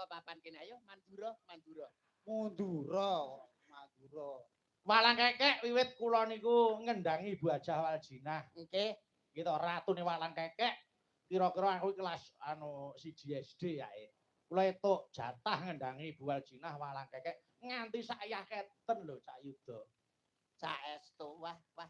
saka papan kene. Ayo Mandura, Mandura. Mundura. Mandura. Walang kekek wiwit kula niku ngendangi Ibu Hajah Waljinah. Nggih. Gitu ratune walang kekek kira-kira aku kelas anu 1 SD yae. Kula entuk jatah ngendangi Ibu Waljinah walang kekek nganti sayah keten lho Cak Yuda. Saestu wah wah.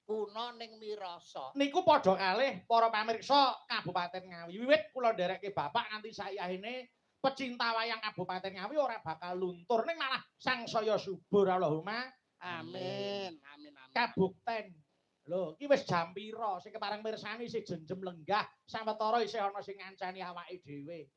Kuno ning mirasa. Niku padha kalih para pamirsa Kabupaten Ngawi. Wiwit kula nderekke bapak nganti sayahine pecinta wayang Kabupaten Ngawi ora bakal luntur ning malah sangsaya subur Allahumma Amin. Amin amin. kabukten. Lho, iki wis jam pira sing kepareng mirsani isih jenjem lenggah sawetara isih ana sing ngancani awake dhewe.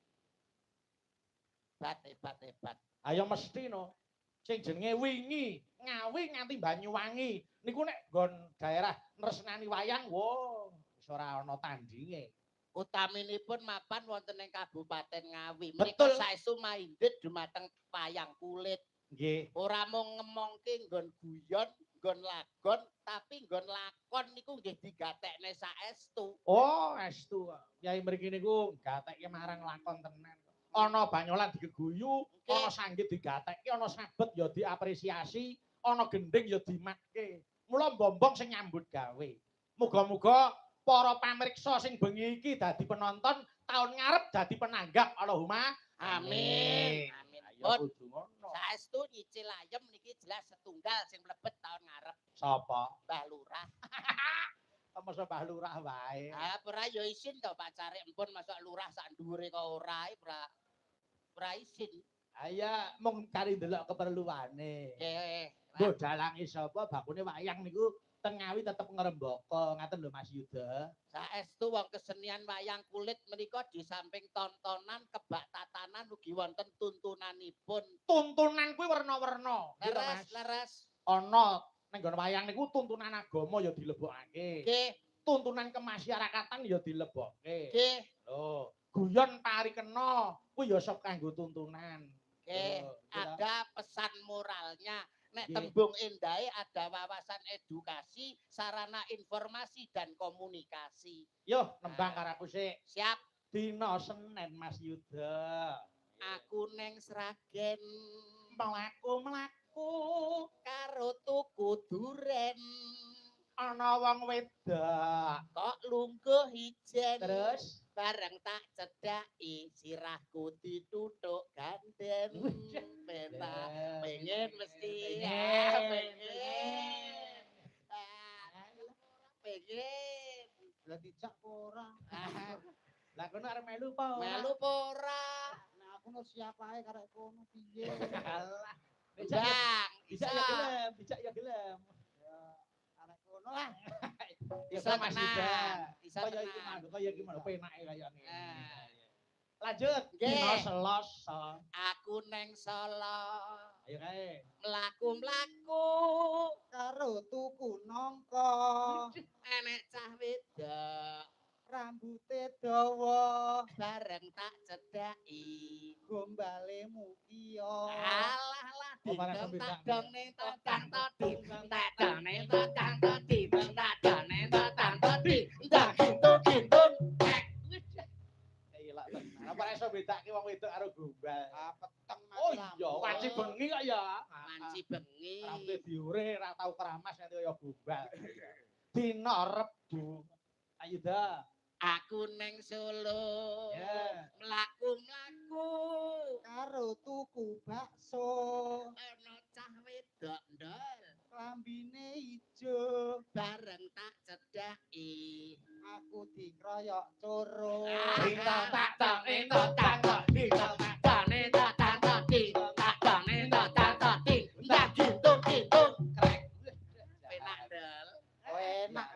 Hebat hebat. Ayo mesti no. Sing jenenge wingi Ngawi nganti Banyuwangi niku nek nggon daerah nresnani wayang wo wis ora ana tandinge. Utaminipun mapan wonten ing Kabupaten Ngawi. Betul. Menika saestu minded dumateng wayang kulit. Nggih. Ora mung ngemongke nggon guyon, nggon lagon, tapi nggon lakon niku nggih digatekne saestu. Oh, estu. Yai mriki niku gatekke marang lakon tenan. Ana banyolan digeguyu, ana sanggit digatekke, ana sabet ya diapresiasi, ana gending ya dimatke. Mula mbombong sing nyambut gawe. Muga-muga para pamirsa sing bengi iki dadi penonton, taun ngarep dadi penanggap. Allahumma Amin. Amin. Ayo kudu ngono. Saestu nyicil ayem niki jelas setunggal sing mlebet taun ngarep. Sapa? Mbah Lurah. Masa Mbah Lurah wae. Ah, ora ya isin to pacare empun masuk lurah sak dhuwure kok ora ora isin. Aya mung cari ndelok keperluane. Nggih. Mbok dalange sapa bakune wayang niku teng Ngawi tetep ngrembaka ngaten lho Mas Yuda. Saestu wong kesenian wayang kulit menika di samping tontonan kebak tatanan ugi wonten tuntunanipun. Tuntunan kuwi werna-werna. Leres. Ana ning nggon wayang niku tuntunan agama ya dilebokake. Nggih. Tuntunan kemasyarakatan ya dilebokke. Nggih. Lho, guyon parikena kuwi ya sok kanggo tuntunan. Nggih, Lho, ada pesan moralnya. Nek Nggih. tembung endahe ada wawasan edukasi, sarana informasi dan komunikasi. Yo nembang karo aku sik. Siap, Dina Senin Mas Yuda. aku neng Sragen Mlaku-mlaku karo tuku duren. ana wong wedak. Kok lungguh ijen. Terus bareng tak cedhaki sirahku dituthuk ganden. Penak pengen mesti pengen. Pengen. Lah dijak ora. Lah kono arep melu apa ora? Melu apa ora? Nek aku nu siap ae karek kono piye. Alah. Bang, Bisa ya gelem, bisa ya gelem. Ya karek kono lah. Bisa Mas tenang, Yuda. bisa Kaya iki tenang. manduk kaya iki manduk penake kayane. Ah. Lanjut. Nggih. Dina Selasa. Aku neng Solo Ayo kae. mlaku-mlaku Karo tuku nangka. enek cah wedok Rambute dawa. bareng tak cedhaki. Gombale mukia. Alah lah Oh, malah dingdong kebedaan. tak dong ning totang toding tak dong ning totang toding tak dong ning totang toding tak gintung Iya lah tenan. Apa iso bedake wong wedok karo gombal? Ah peteng mati Oh lampu. iya, wanci bengi kok ya. manci bengi. Rambute diure ra tau keramas nanti kaya gombal. Dina Rebu. Ayuda. Aku neng Solo Ya. mlaku-mlaku Karo tuku bakso. ana cah wedok ndol Lambine ijo. bareng tak cedhaki. Aku dikroyok coro. Dingdong tak dong ning totang toding tak dong ning totang toding tak dong ning totang toding tak gintung krek. Penak ndol. Enak.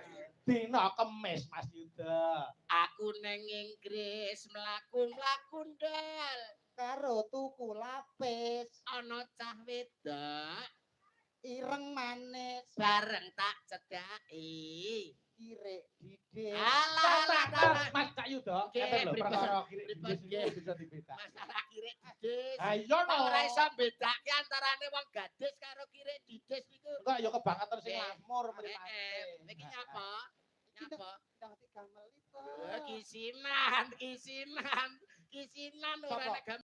Dina Kemis Mas Yuda. Aku neng Inggris mlaku-mlaku ndol Karo tuku lapis. ana cah wedok Ireng manis. bareng tak cedhaki. Kirik didik. Alah Mas Cak Yuda, Nggih, ngeten lho pripun? perkara kirik Pripun, iki nggih. bisa dibedak. masalah kirik didis. Ayo no. Ora iso bedake antarane wong gadis karo kirik didis niku. Kok ya kebangetan sing Nggih. lamur mripate. Iki nyapa? Nyapa? Dah 3 menit. Kisinan ora nek